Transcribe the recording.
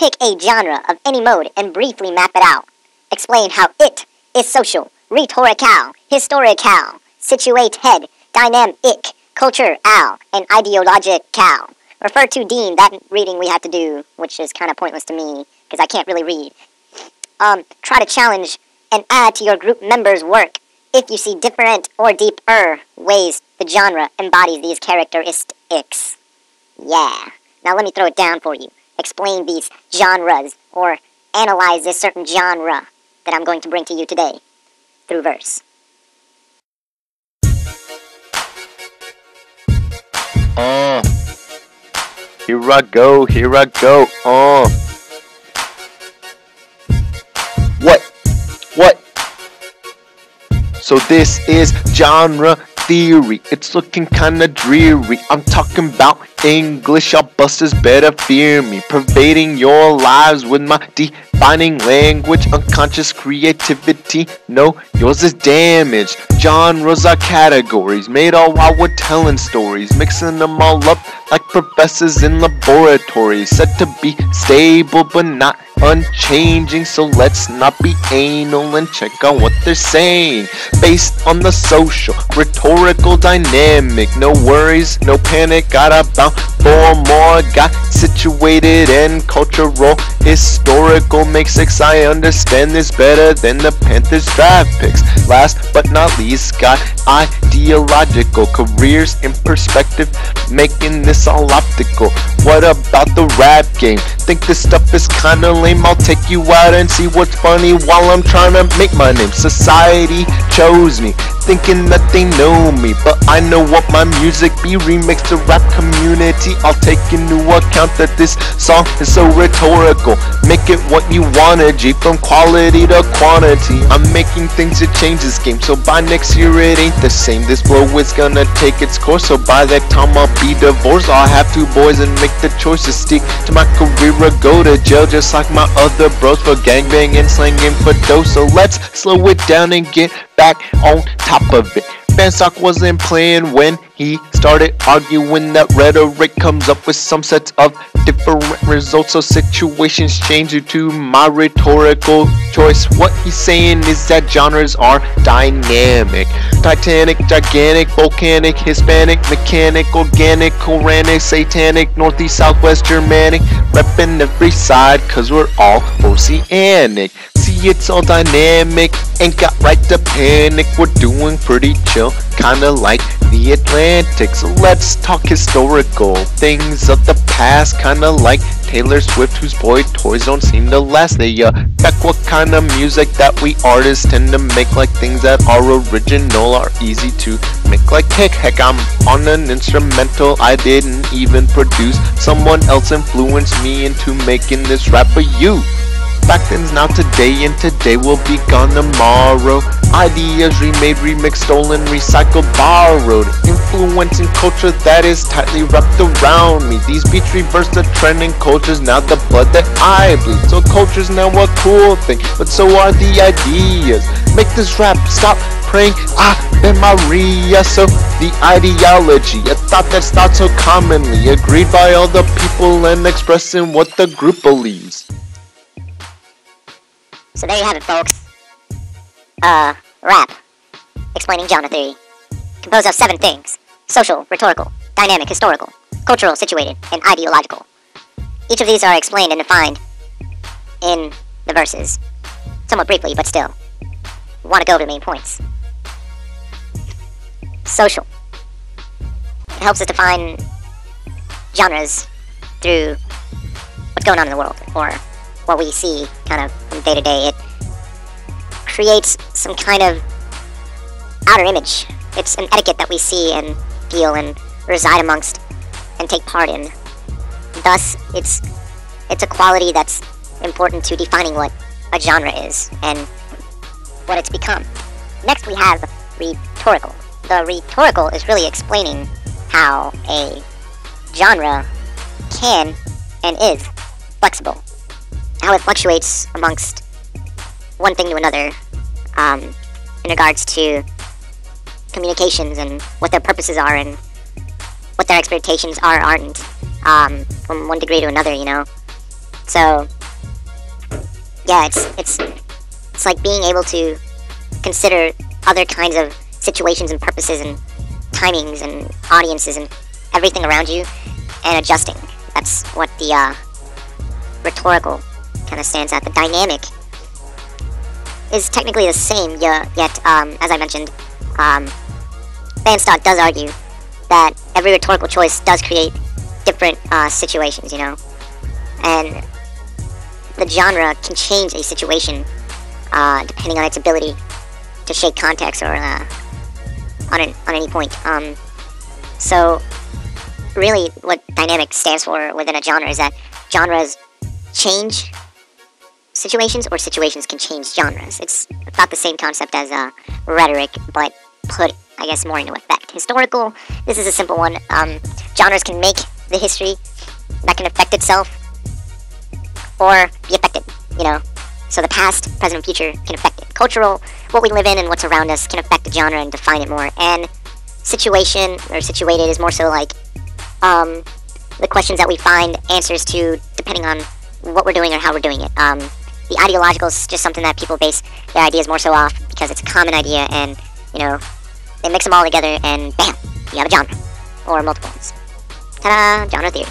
Pick a genre of any mode and briefly map it out. Explain how it is social, rhetorical, historical, situated, dynamic, cultural, and ideological. Refer to Dean, that reading we have to do, which is kind of pointless to me, because I can't really read. Try to challenge and add to your group members' work if you see different or deeper ways the genre embodies these characteristics. Yeah. Now let me throw it down for you. Explain these genres, or analyze this certain genre that I'm going to bring to you today through verse. Here I go. What? So this is genre theory. It's looking kinda dreary. I'm talking about English. Y'all busters better fear me. Pervading your lives with my defining language. Unconscious creativity. No, yours is damaged. Genres are categories made all while we're telling stories. Mixing them all up like professors in laboratories. Said to be stable but not unchanging, so let's not be anal and check on what they're saying. Based on the social, rhetorical dynamic. No worries, no panic, got about 4 more. Got situated and cultural, historical. Make 6, I understand this better than the Panthers draft picks. Last but not least, got ideological careers in perspective, making this all optical. What about the rap game? Think this stuff is kinda lame? I'll take you out and see what's funny while I'm trying to make my name. Society chose me, thinking that they know me, but I know what my music be. Remixed to rap community. I'll take into account that this song is so rhetorical. Make it what you wanna, G, from quality to quantity. I'm making things to change this game, so by next year it ain't the same. This flow is gonna take its course, so by that time I'll be divorced. I'll have 2 boys and make the choice to stick to my career or go to jail, just like my other bros for gangbang and slanging for dough. So let's slow it down and get back on top of it. Fanstock wasn't playing when he started arguing. That rhetoric comes up with some sets of different results, so situations change due to my rhetorical choice. What he's saying is that genres are dynamic. Titanic, gigantic, volcanic, Hispanic, mechanic, organic, Quranic, satanic, northeast, southwest, Germanic. Reppin' every side, cause we're all oceanic. See, it's all dynamic, ain't got right to panic. We're doing pretty chill, kinda like the Atlantic. So let's talk historical things of the past, kinda like Taylor Swift, whose boy toys don't seem to last. They back what kind of music that we artists tend to make, like things that are original, are easy to make, like heck, I'm on an instrumental I didn't even produce. Someone else influenced me into making this rap for you. Back then's now today, and today will be gone tomorrow. Ideas remade, remixed, stolen, recycled, borrowed. Influencing culture that is tightly wrapped around me. These beats reverse the trending cultures, now the blood that I bleed. So culture's now a cool thing, but so are the ideas. Make this rap, stop praying, Ave Maria. So the ideology, a thought that's thought so commonly, agreed by all the people and expressing what the group believes. So there you have it, folks. Rap. Explaining genre theory. Composed of 7 things. Social, rhetorical, dynamic, historical, cultural, situated, and ideological. Each of these are explained and defined in the verses. Somewhat briefly, but still. We want to go to the main points. Social. It helps us define genres through what's going on in the world, or what we see kind of from day to day. It creates some kind of outer image. It's an etiquette that we see and feel and reside amongst and take part in. Thus, it's a quality that's important to defining what a genre is and what it's become. Next we have rhetorical. The rhetorical is really explaining how a genre can and is flexible. How it fluctuates amongst one thing to another in regards to communications and what their purposes are and what their expectations are or aren't from one degree to another, you know. So yeah, it's like being able to consider other kinds of situations and purposes and timings and audiences and everything around you and adjusting. That's what the rhetorical kind of stands at. The dynamic is technically the same, yet as I mentioned, Vanstock does argue that every rhetorical choice does create different situations, you know, and the genre can change a situation depending on its ability to shake context or on any point. So really what dynamic stands for within a genre is that genres change situations or situations can change genres. It's about the same concept as rhetoric, but put, I guess, more into effect. Historical, this is a simple one. Genres can make the history that can affect itself or be affected, you know. So the past, present, and future can affect it. Cultural, what we live in and what's around us can affect the genre and define it more. And situation, or situated, is more so like the questions that we find answers to depending on what we're doing or how we're doing it. The ideological is just something that people base their ideas more so off because it's a common idea and, you know, they mix them all together and bam, you have a genre. Or multiple ones. Ta-da! Genre theory.